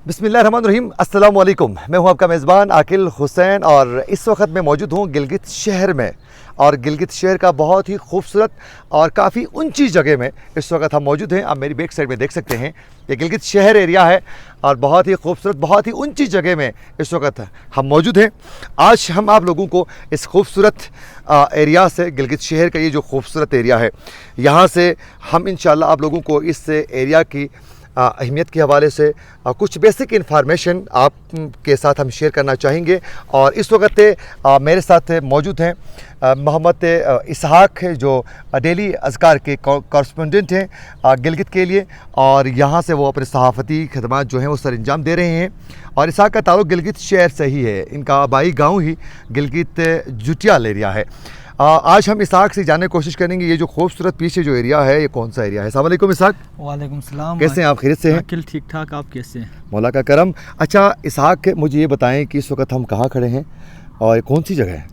बिस्मिल्लाहिर्रहमानिर्रहीम, अस्सलाम वालेकुम। मैं हूं आपका मेज़बान आकिल हुसैन और इस वक्त मैं मौजूद हूं गिलगित शहर में। और गिलगित शहर का बहुत ही खूबसूरत और काफ़ी ऊंची जगह में इस वक्त हम मौजूद हैं। आप मेरी बैक साइड में देख सकते हैं, ये गिलगित शहर एरिया है और बहुत ही खूबसूरत, बहुत ही ऊंची जगह में इस वक्त हम मौजूद हैं। आज हम आप लोगों को इस खूबसूरत एरिया से, गिलगित शहर का ये जो खूबसूरत एरिया है, यहाँ से हम इंशाल्लाह आप लोगों को इस एरिया की अहमियत के हवाले से कुछ बेसिक इन्फॉर्मेशन आप के साथ हम शेयर करना चाहेंगे। और इस वक्त मेरे साथ मौजूद हैं मोहम्मद इसहाक, जो डेली अज़कार के कॉरस्पॉन्डेंट हैं गिलगित के लिए, और यहाँ से वो अपने सहाफ़ती खदमात जो हैं वो सर अंजाम दे रहे हैं। और इसहाक का ताल्लुक़ गिलगित शहर से ही है, इनका आबाई गाँव ही गिलगित जुटियाल एरिया है। आज हम इसहाक से जानने की कोशिश करेंगे ये जो खूबसूरत पीछे जो एरिया है ये कौन सा एरिया है। अस्सलाम वालेकुम इसहाक। वालेकुम सलाम। कैसे हैं आप? खैरियत से हैं? अकिल ठीक ठाक, आप कैसे हैं? मौला का करम। अच्छा इसहाक, मुझे ये बताएं कि इस वक्त हम कहाँ खड़े हैं और ये कौन सी जगह है?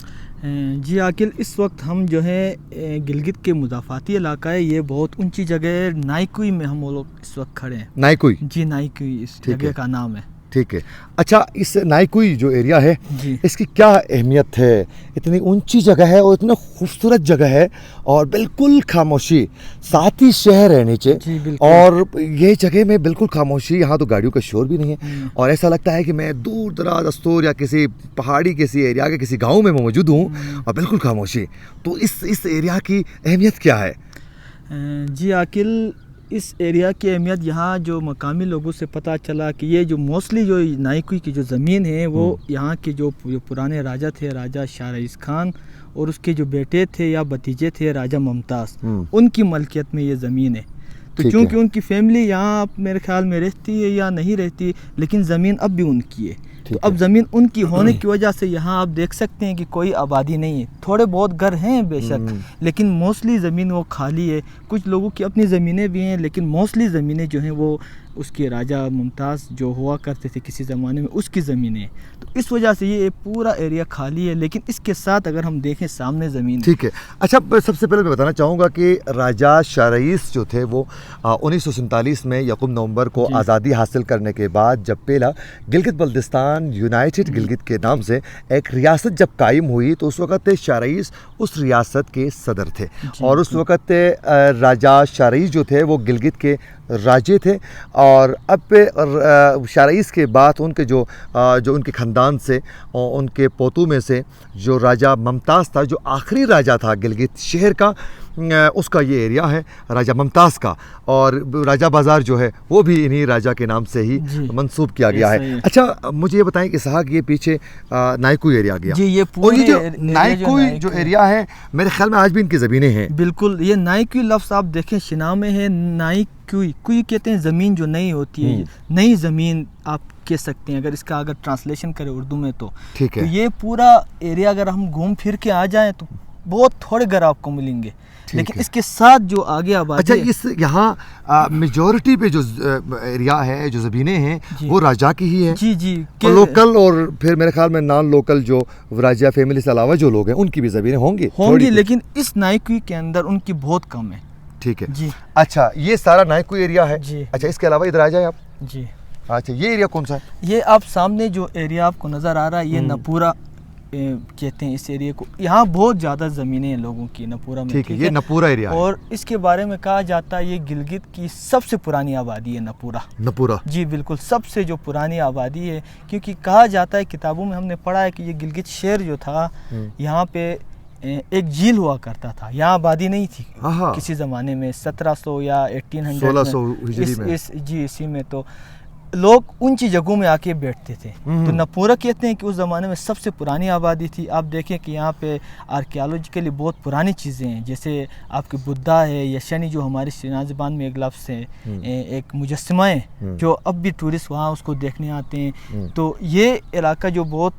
जी आकिल, इस वक्त हम जो है गिलगित के मुज़ाफ़ाती इलाका है, ये बहुत ऊंची जगह है। नाइकुई में हम लोग इस वक्त खड़े हैं। नाइकुई? जी नाइकुई इस जगह का नाम है। ठीक है। अच्छा, इस नाइकुई जो एरिया है जी, इसकी क्या अहमियत है? इतनी ऊंची जगह है और इतनी खूबसूरत जगह है और बिल्कुल खामोशी, साथ ही शहर है नीचे। जी बिल्कुल। और ये जगह में बिल्कुल खामोशी, यहाँ तो गाड़ियों का शोर भी नहीं है और ऐसा लगता है कि मैं दूर दराज अस्तूर या किसी पहाड़ी किसी एरिया के किसी गाँव में मैं मौजूद हूँ और बिल्कुल खामोशी। तो इस एरिया की अहमियत क्या है? जी आकिल, इस एरिया की अहमियत यहाँ जो मकामी लोगों से पता चला कि ये जो मोस्टली जो नाइकुई की जो ज़मीन है वो यहाँ के जो पुराने राजा थे, राजा शाह रईस खान, और उसके जो बेटे थे या भतीजे थे राजा मुमताज़, उनकी मलकियत में ये ज़मीन है। तो चूँकि उनकी फैमिली यहाँ मेरे ख्याल में रहती है या नहीं रहती, लेकिन ज़मीन अब भी उनकी है। तो अब ज़मीन उनकी होने की वजह से यहाँ आप देख सकते हैं कि कोई आबादी नहीं है। थोड़े बहुत घर हैं बेशक, लेकिन मोस्टली ज़मीन वो खाली है। कुछ लोगों की अपनी ज़मीनें भी हैं, लेकिन मोस्टली ज़मीनें जो हैं वो उसके राजा मुमताज़ जो हुआ करते थे किसी ज़माने में, उसकी ज़मीनें। तो इस वजह से ये पूरा एरिया खाली है, लेकिन इसके साथ अगर हम देखें सामने ज़मीन। ठीक है। अच्छा, सबसे पहले मैं बताना चाहूँगा कि राजा शाह रईस जो थे वो 1947 में यकम नवंबर को आज़ादी हासिल करने के बाद जब पहला गिलगित बल्दिस्तान यूनाइटेड गिलगित के नाम से एक रियासत जब कायम हुई, तो उस वक़्त शाह रईस उस रियासत के सदर थे। और उस वक़्त राजा शाह रईस जो थे वो गिलगित के राजे थे। और अब शाह रईस के बाद उनके जो उनके ख़ानदान से और उनके पोतों में से जो राजा मुमताज़ था, जो आखिरी राजा था गिलगित शहर का, उसका ये एरिया है राजा मुमताज़ का। और राजा बाज़ार जो है वो भी इन्हीं राजा के नाम से ही मंसूब किया गया है। अच्छा, मुझे ये बताएं कि इसहाक, ये पीछे नाइकुई एरिया गया जी, ये पूरी जो नाइकुई जो एरिया है मेरे ख्याल में आज भी इनकी ज़मीनें हैं। बिल्कुल, ये नाइकुई लफ्ज़ आप देखें शिना में है। नाइकुई, कुई कहते हैं ज़मीन जो नई होती है, नई ज़मीन आप कह सकते हैं अगर ट्रांसलेशन करें उर्दू में तो। ठीक है। तो ये पूरा एरिया अगर हम घूम फिर के आ जाएं तो बहुत थोड़े घर आपको मिलेंगे, लेकिन इसके साथ जो आगे आबादी। अच्छा, इस यहाँ मेजॉरिटी पे जो एरिया है, जो ज़मीनें हैं वो राजा की ही है। जी जी, लोकल और फिर मेरे ख्याल में नॉन लोकल जो राजा फैमिली से अलावा जो लोग हैं उनकी भी ज़मीनें होंगी, लेकिन इस नाइकुई के अंदर उनकी बहुत कम है। ठीक है जी। अच्छा, ये सारा नाइकुई एरिया है जी। अच्छा, इसके अलावा इधर आ जाए आप। जी। अच्छा, ये एरिया कौन सा है? ये आप सामने जो एरिया आपको नज़र आ रहा है, ये नपूरा कहते हैं इस एरिया को। यहाँ बहुत ज़्यादा ज़मीनें हैं लोगों की नपूरा में। ठीक है, ये नपूरा एरिया है। और इसके बारे में कहा जाता है ये गिलगित की सबसे पुरानी आबादी है नपूरा। जी बिल्कुल, सबसे जो पुरानी आबादी है, क्योंकि कहा जाता है, किताबों में हमने पढ़ा है कि ये गिलगित शहर जो था, यहाँ पे एक झील हुआ करता था। यहाँ आबादी नहीं थी किसी ज़माने में, 1700 या 1800 इसी में तो लोग ऊंची जगहों में आके बैठते थे। तो नपूरा कहते हैं कि उस ज़माने में सबसे पुरानी आबादी थी। आप देखें कि यहाँ पे आर्कियोलॉजिकली बहुत पुरानी चीज़ें हैं, जैसे आपके बुद्धा है या शनि, जो हमारी सीना ज़बान में एक लफ्ज़ है, एक मुजस्समा है जो अब भी टूरिस्ट वहाँ उसको देखने आते हैं। तो ये इलाका जो बहुत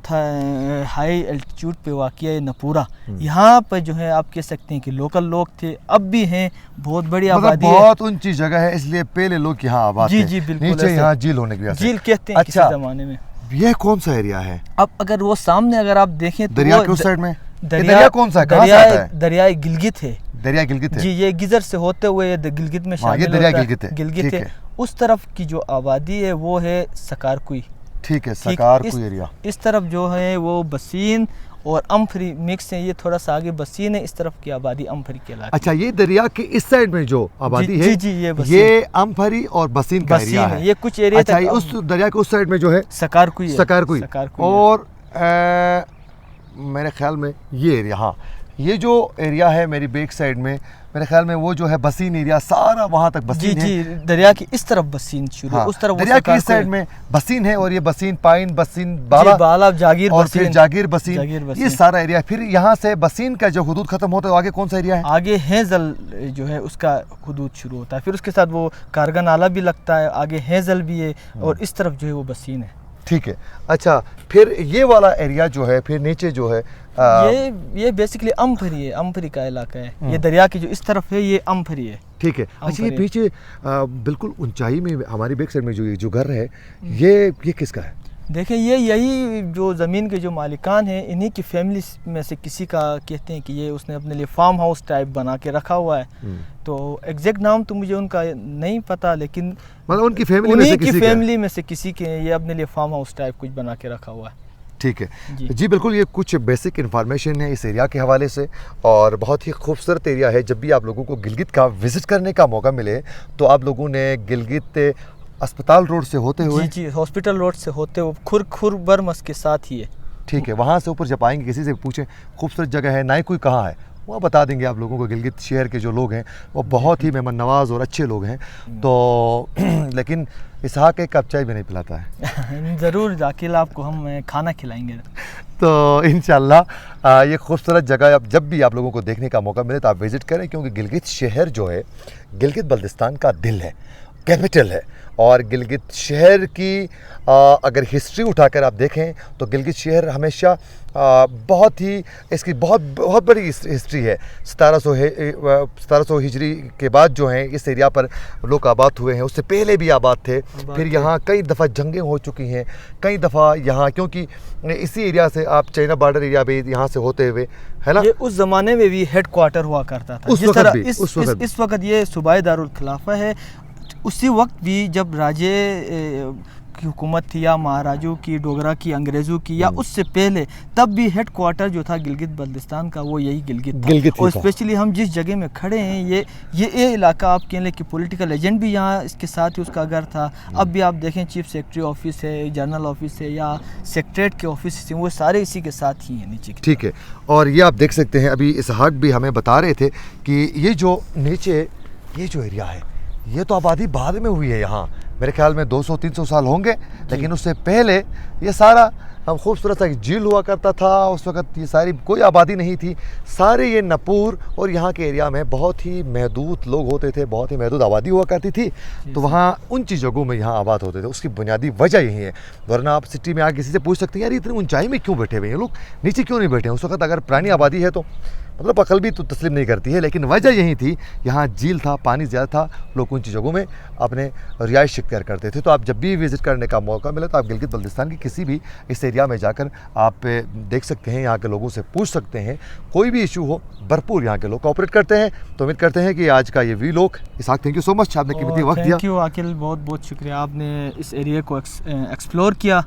हाई एल्टीट्यूड पे वाक़या है नपूरा, यहाँ पर जो है आप कह सकते हैं कि लोकल लोग थे, अब भी हैं, बहुत बड़ी आबादी है, बहुत ऊंची जगह है, इसलिए पहले लोग यहाँ आबाद थे। जी बिल्कुल, नीचे यहाँ झील होने की वजह से झील कहते हैं किसी ज़माने में। यह कौन सा एरिया है? अब अगर वो सामने अगर आप देखें तो दरिया के उस साइड में दरिया कौन सा है? कहाँ से आता है? दरियाए गिलगित है। दरिया गिलगित है। जी, ये गिजर से होते हुए ये गिलगित में शामिल ये दरिया होता गिलगित है। गिलगित ठीक है। है। उस तरफ की जो आबादी है वो है सकारकुई। ठीक है, ठीक, सकारकुई एरिया। इस तरफ जो है वो बसीन और अम्फरी मिक्स है, ये थोड़ा सा आगे बसीन है, इस तरफ की आबादी अम्फरी के इलाके। अच्छा, ये दरिया के इस साइड में जो आबादी है, जी, ये ये अम्फरी और बसीन का एरिया है। ये कुछ एरिया अच्छा, ये उस दरिया के उस साइड में जो है सकारकुई है। सकारकुई। और मेरे ख्याल में ये एरिया, हाँ, ये जो एरिया है मेरी बैक साइड में, मेरे ख्याल में वो जो है बसीन एरिया, सारा वहाँ तक बसीन है। जी, दरिया की इस तरफ बसीन शुरू, हाँ, उस तरफ दरिया की इस साइड में बसीन है, और ये बसीन पाइन बसीन बाला जागीर और बसीन, फिर जागीर बसीन, ये सारा एरिया। फिर यहाँ से बसीन का जो हुदूद खत्म होता है, आगे कौन सा एरिया है? आगे हेजल जो है उसका हुदूद शुरू होता है, फिर उसके साथ वो कारगा नाला भी लगता है, आगे हेजल भी है, और इस तरफ जो है वो बसीन है। ठीक है। अच्छा, फिर ये वाला एरिया जो है, फिर नीचे जो है ये बेसिकली अम्फरी है, अम्फरी का इलाका है। ये दरिया की जो इस तरफ है ये अम्फरी है। ठीक है। अच्छा, ये पीछे बिल्कुल ऊंचाई में हमारी बैक साइड में जो घर है, ये किसका है? देखिए, यही जो ज़मीन के जो मालिकान हैं, इन्हीं की फैमिली में से किसी का कहते हैं कि ये उसने अपने लिए फार्म हाउस टाइप बना के रखा हुआ है। तो एग्जैक्ट नाम तो मुझे उनका नहीं पता, लेकिन मतलब उनकी फैमिली में से किसी के ये अपने लिए फार्म हाउस टाइप कुछ बना के रखा हुआ है। ठीक है जी, बिल्कुल। ये कुछ बेसिक इन्फॉर्मेशन है इस एरिया के हवाले से, और बहुत ही खूबसूरत एरिया है। जब भी आप लोगों को गिलगित का विज़िट करने का मौका मिले तो आप लोगों ने गिलगित अस्पताल रोड से होते हुए, जी, हॉस्पिटल रोड से होते हुए खुर बरमस के साथ ही है। ठीक है, वहाँ से ऊपर जब आएंगे, किसी से पूछें खूबसूरत जगह है नाईकुई कहाँ है, वो बता देंगे आप लोगों को। गिलगित शहर के जो लोग हैं वो बहुत ही मेहमान नवाज और अच्छे लोग हैं। तो लेकिन इसहाक एक कप चाय भी नहीं पिलाता है। ज़रूर जाकिल, आपको हम खाना खिलाएंगे। तो इंशाल्लाह ये खूबसूरत जगह अब जब भी आप लोगों को देखने का मौका मिले तो आप विज़िट करें, क्योंकि गिलगित शहर जो है गिलगित बल्तिस्तान का दिल है, कैपिटल है। और गिलगित शहर की अगर हिस्ट्री उठाकर आप देखें तो गिलगित शहर हमेशा बहुत ही, इसकी बहुत बड़ी हिस्ट्री है। 1700 हिजरी के बाद जो है इस एरिया पर लोग आबाद हुए हैं, उससे पहले भी आबाद थे। फिर यहाँ कई दफ़ा जंगें हो चुकी हैं, कई दफ़ा यहाँ, क्योंकि इसी एरिया से आप चाइना बॉर्डर एरिया भी यहाँ से होते हुए, है ना, ये उस ज़माने में भी हेड क्वार्टर हुआ करता था। जिस तरह इस वक्त ये सूबाए दारुल खिलाफा है, उसी वक्त भी जब राजे की हुकूमत थी, या महाराजों की, डोगरा की, अंग्रेज़ों की, या उससे पहले, तब भी हेड क्वार्टर जो था गिलगित बल्तिस्तान का वो यही गिलगित था। और स्पेशली हम जिस जगह में खड़े हैं, ये इलाका आप कह लें कि पॉलिटिकल एजेंट भी यहाँ इसके साथ ही उसका घर था। अब भी आप देखें चीफ सेक्रेटरी ऑफिस है, जनरल ऑफिस है, या सेक्रेटरीट के ऑफिस हैं, वो सारे इसी के साथ ही हैं नीचे। ठीक है। और ये आप देख सकते हैं, अभी इसहाक भी हमें बता रहे थे कि ये जो नीचे ये जो एरिया है, ये तो आबादी बाद में हुई है। यहाँ मेरे ख्याल में 200-300 साल होंगे, लेकिन उससे पहले ये सारा खूबसूरत सा झील हुआ करता था। उस वक्त ये सारी कोई आबादी नहीं थी, सारे ये नपूर और यहाँ के एरिया में बहुत ही महदूद लोग होते थे, बहुत ही महदूद आबादी हुआ करती थी। तो वहाँ उन जगहों में यहाँ आबाद होते थे, उसकी बुनियादी वजह यही है। वरना आप सिटी में आके किसी से पूछ सकते हैं, यार इतनी ऊंचाई में क्यों बैठे हुए हैं लोग, नीचे क्यों नहीं बैठे हैं? उस वक्त अगर पुरानी आबादी है तो मतलब अकल भी तो तस्लीम नहीं करती है, लेकिन वजह यही थी, यहाँ झील था, पानी ज़्यादा था, लोग उन जगहों में अपने रिहाइश इख्तियार करते थे। तो आप जब भी विज़िट करने का मौका मिले तो आप गिलगित बल्तिस्तान की किसी भी इस एरिया में जाकर आप देख सकते हैं, यहाँ के लोगों से पूछ सकते हैं, कोई भी इशू हो, भरपूर यहाँ के लोग कोऑपरेट करते हैं। तो उम्मीद करते हैं कि आज का ये vlog, Ishaq thank you so much, आपने कीमती वक्त दिया। थैंक यू आकिल, बहुत बहुत शुक्रिया, आपने इस एरिया को एक्सप्लोर किया,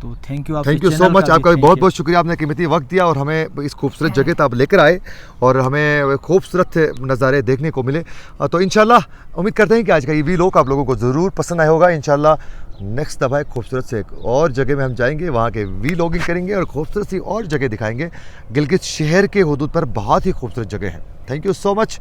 तो थैंक यू सो मच। आपका भी बहुत बहुत शुक्रिया, आपने कीमती वक्त दिया और हमें इस खूबसूरत जगह तक आप लेकर आए और हमें खूबसूरत नज़ारे देखने को मिले। तो इंशाल्लाह उम्मीद करते हैं कि आज का ये व्लॉग आप लोगों को ज़रूर पसंद आया होगा। इंशाल्लाह नेक्स्ट दफ़ा खूबसूरत से एक और जगह में हम जाएंगे, वहाँ के व्लॉगिंग करेंगे और खूबसूरत सी और जगह दिखाएंगे। गिलगित शहर के हुदूद पर बहुत ही खूबसूरत जगह है। Thank you so much.